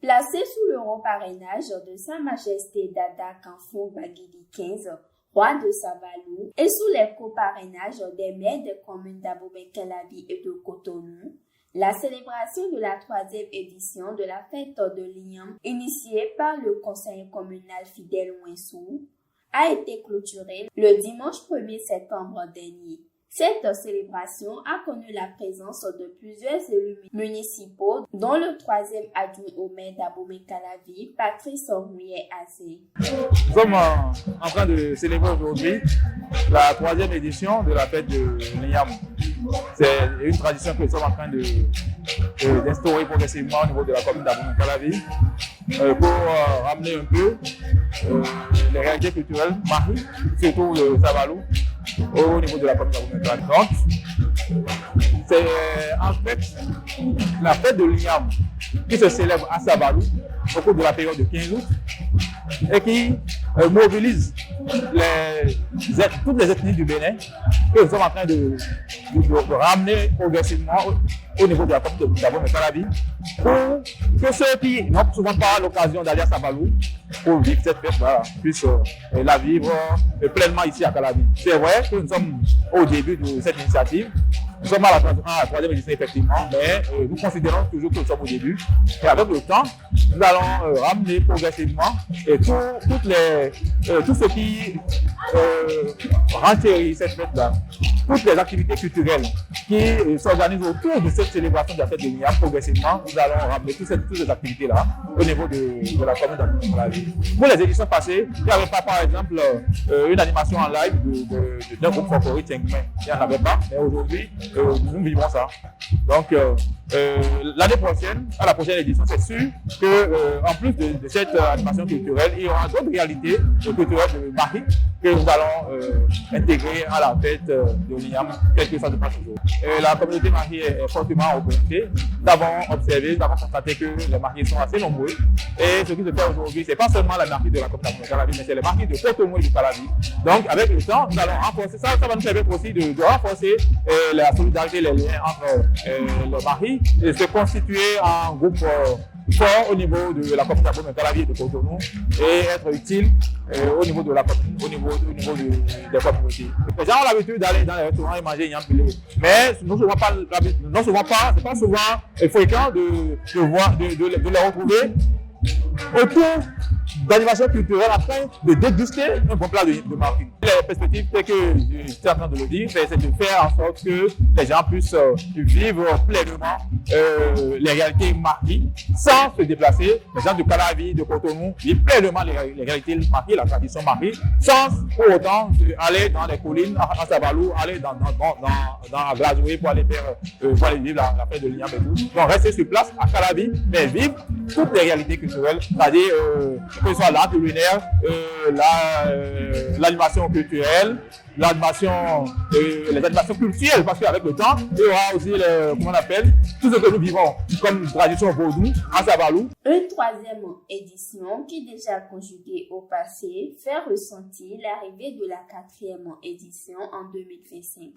Placé sous le haut parrainage de Sa Majesté Dada Kanfou Baguili XV, roi de Savalou, et sous les coparrainages des maires des communes d'Abomey-Calavi et de Cotonou, la célébration de la 3e édition de la fête de l'Igname, initiée par le conseil communal Fidèle Ouensou, a été clôturée le dimanche 1er septembre dernier. Cette célébration a connu la présence de plusieurs élus municipaux, dont le 3e adjoint au maire d'Abomey-Calavi, Patrice Rouillet-Azé. Nous sommes en train de célébrer aujourd'hui la 3e édition de la fête de l'Igname. C'est une tradition que nous sommes en train d'instaurer progressivement au niveau de la commune d'Abomey-Calavi pour ramener un peu les réalités culturelles maries, surtout le Savalou, au niveau de la commune d'Abomey-Calavi. Donc, c'est en fait la fête de l'Igname qui se célèbre à Savalou au cours de la période de 15 août et qui mobilise toutes les ethnies du Bénin que nous sommes en train de ramener progressivement au niveau de la commune d'Abomey-Calavi pour que ceux qui n'ont souvent pas l'occasion d'aller à Savalou pour vivre cette fête puissent la vivre pleinement ici à Calavi. C'est vrai que nous sommes au début de cette initiative. Nous sommes à la 3e édition effectivement, mais nous considérons toujours que nous sommes au début. Et avec le temps, nous allons ramener progressivement et tout ce qui renchérit cette fête-là, toutes les activités culturelles qui s'organisent autour de cette célébration de la fête de l'Igname, progressivement, nous allons ramener toutes ces activités-là au niveau de la commune d'Abomey-Calavi. Pour les éditions passées, il n'y avait pas, par exemple, une animation en live d'un groupe folklorique Tchengmen. Il n'y en avait pas, mais aujourd'hui, nous vivons ça. Donc, l'année prochaine, à la prochaine édition, c'est sûr que, en plus de cette animation culturelle, il y aura d'autres réalités culturelles de Marie que nous allons intégrer à la fête de l'Igname, quel que ça se passe aujourd'hui. La communauté mariée est fortement représentée. Nous avons observé, nous avons constaté que les mariés sont assez nombreux. Et ce qui se fait aujourd'hui, ce n'est pas seulement la mariée de la commune de Calavi, mais c'est les mariés de Cotonou et de Calavi. Donc, avec le temps, nous allons renforcer ça. Ça va nous permettre aussi de renforcer la solidarité, les liens entre les mariés et se constituer en groupe fort au niveau de la commune d'Abomey-Calavi et de Cotonou et être utile au niveau de la commune, au niveau des communautés. Les gens ont l'habitude d'aller dans les restaurants et manger Igname pilé, mais non souvent c'est pas souvent fréquent de les retrouver autour d'animation culturelle afin de déguster un bon plat de Marie. La perspective, c'est que, je suis en train de le dire, c'est de faire en sorte que les gens puissent vivre pleinement les réalités Marie sans se déplacer. Les gens de Calavi, de Cotonou vivent pleinement les réalités Marie, la tradition Marie, sans pour autant aller dans les collines, à Savalou, aller dans Glazoué pour aller vivre la fête de l'Igname et tout. Donc rester sur place à Calavi, mais vivre toutes les réalités culturelles, c'est-à-dire que ce soit l'art lunaire, l'animation culturelle, les animations culturelles, parce qu'avec le temps, il y aura aussi tout ce que nous vivons comme tradition vaudou à Savalou. Une 3e édition qui, déjà conjuguée au passé, fait ressentir l'arrivée de la 4e édition en 2025.